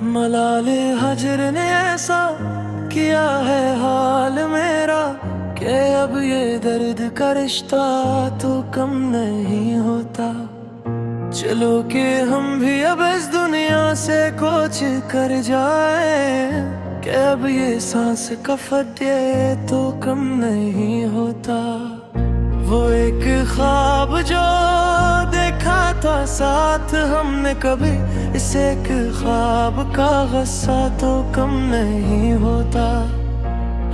मलाले हजर ने ऐसा किया है हाल मेरा कि अब ये दर्द का रिश्ता तो कम नहीं होता। चलो कि हम भी अब इस दुनिया से कुछ कर जाए कि अब ये सांस का फटे तो कम नहीं होता। वो एक ख्वाब जो देखा था साथ हमने कभी, इस एक ख्वाब का गुस्सा तो कम नहीं होता।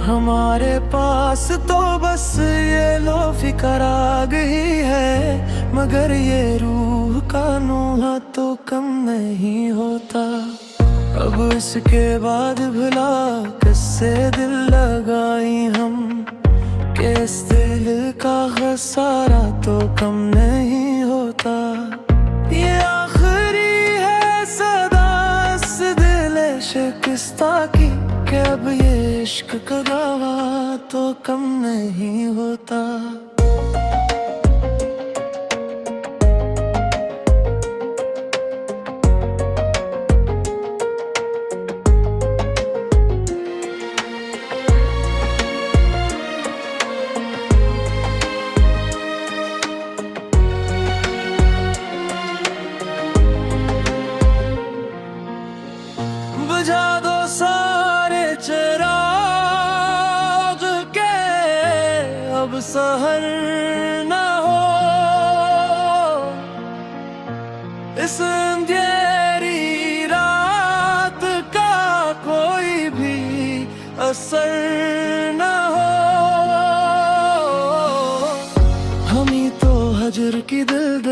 हमारे पास तो बस ये लो फिकर आग ही है, मगर ये रूह का नूहा तो कम नहीं होता। अब इसके बाद भला किससे दिल लगाई हम, कि इस दिल का खसारा तो कम नहीं होता। ये आखिरी है सदा इस दिल शिकस्ता की, कि अब ये इश्क का दावा तो कम नहीं होता। बुझा दो सारे चिराग के, अब सहर न हो इस अंधेरी रात का, कोई भी असर न हो। हम ही तो हजर की दिल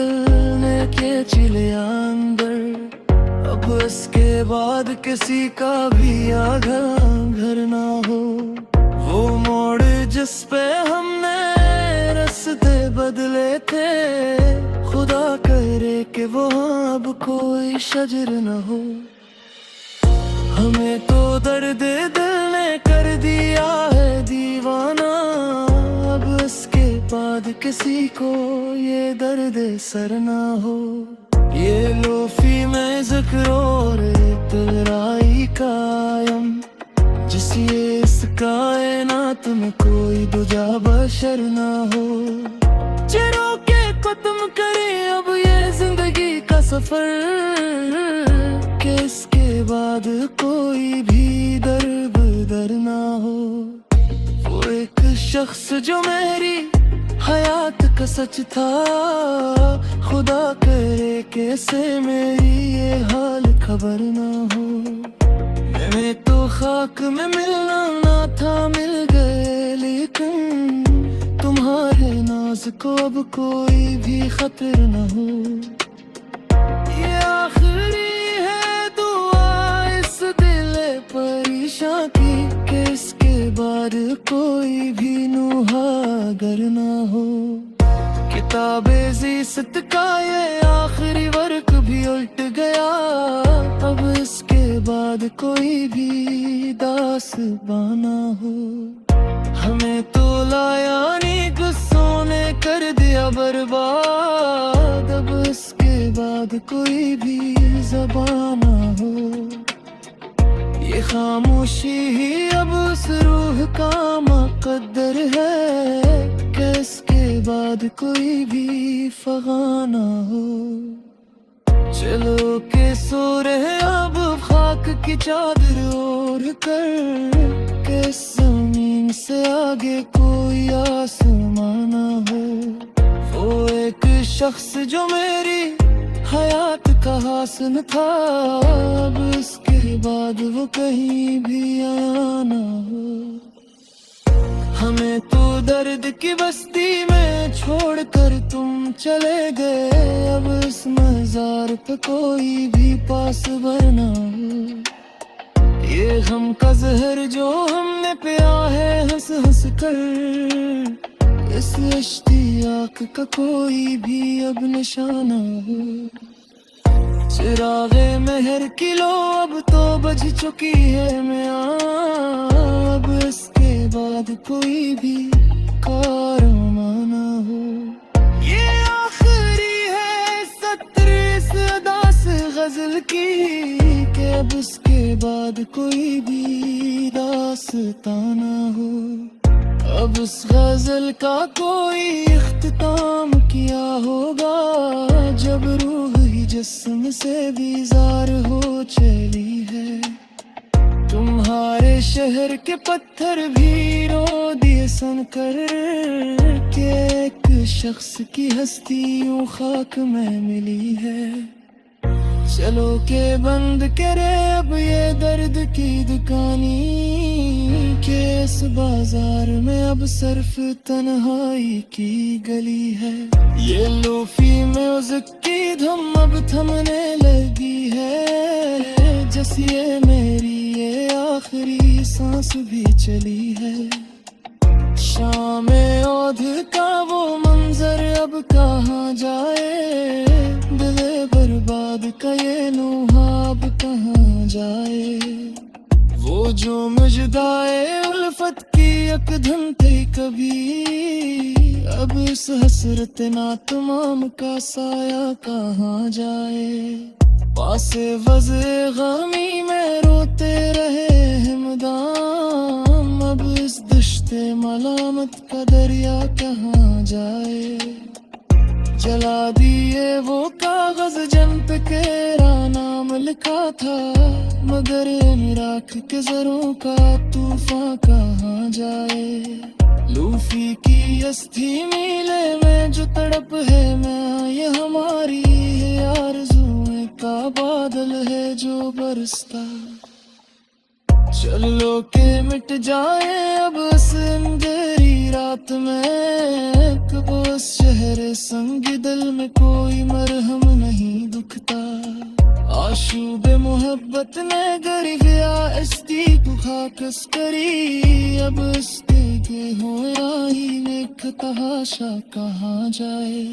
ने के चिले अंदर, अब इसके बाद किसी का भी आधा घर ना हो। वो मोड़ जिस पे हमने रास्ते बदले थे, खुदा करे कि वो अब कोई शजर न हो। हमें तो दर्द दिल ने कर दिया है दीवाना, अब इसके बाद किसी को ये दर्द सर ना हो। ये लोफी में ज़िक्र और इतराई कायम, जिस ये इस कायनात में कोई दूजा बशर ना हो। चिरो के खत्म करे अब ये जिंदगी का सफर, कि इसके बाद कोई भी दर बदर ना हो। वो एक शख्स जो मेरी हयात का सच था, खुदा करे कैसे मेरी ये हाल खबर ना हो। मैंने तो खाक में मिलना ना था मिल गए, लेकिन तुम्हारे नाज को अब कोई भी खतर ना हो। ये आखिरी है दुआ इस दिल परेशान की, कि इसके बाद कोई भी नुहागर ना हो। किताबे ज़ीसत का ये आखिरी वर्क भी उल्ट गया, अब इसके बाद कोई भी दास्तां ना हो। हमें तो लाया नहीं गुस्सों ने कर दिया बर्बाद, अब इसके बाद कोई भी ज़बान ना हो। ये खामोशी ही अब उस रूह का मुक़द्दर है, कि इसके बाद कोई भी फ़गाना हो। चलो के सो रहे अब खाक की चादर ओढ़ कर, कि इस ज़मीन से आगे कोई आसमां ना हो। वो एक शख्स जो मेरी हयात का हासन था, अब इसके बाद वो कहीं भी आया ना हो। हमें तो दर्द की बस्ती में छोड़कर तुम चले गए, अब इस मज़ार पे कोई भी पास बना हो। ये गम का जहर जो हमने पिया है हंस हंस कर, इस इश्तियाक का कोई भी अब निशाना हो। चिरागे मेहर की लो अब तो बज चुकी है मियां, अब इसके बाद कोई भी कारवां ना हो। ये आखिरी है सत्र इस अदा से गजल की, कि अब इसके बाद कोई भी दास्तां ना हो। अब इस गजल का कोई इख्तिताम किया होगा, जब रूह ही जिस्म से बीजार हो चली है। तुम्हारे शहर के पत्थर भी रो दिए सन कर के, एक शख्स की हस्ती यूं खाक में मिली है। चलो के बंद करे अब ये दर्द की दुकानी, के इस बाजार में अब सिर्फ तन्हाई की गली है। ये लोफी म्यूजिक की धुन अब थमने लगी है, जैसे ये मेरी ये आखिरी सांस भी चली है। शाम ओध का वो मंजर अब कहाँ जाए, दिले बर्बाद का ये नूहाब कहाँ जाए। वो जो मुजदाए उल्फत की एक धुन थी कभी, अब इस हसरत ना तमाम का साया कहाँ जाए। पासे वज़े ग़मी में रोते रहे हिमदाम, अब इस दश्ते मलामत का दरिया कहाँ जाए। जला दिए वो कागज जम पे तेरा नाम लिखा था, मगर इराक के जरों का तूफान कहाँ जाए। लूफी की अस्थि मीले में जो तड़प है मैं, ये हमारी है आरज़ुएं का बादल है जो बरसता। चलो के मिट जाए अब इस अंधेरी रात में, कब उस शहर संग दिल में कोई मरहम नहीं दुखता। आशूबे मोहब्बत ने गरिया इस्ती को खाकस करी, अब इसके के हो राही नेक तहाशा कहाँ जाए।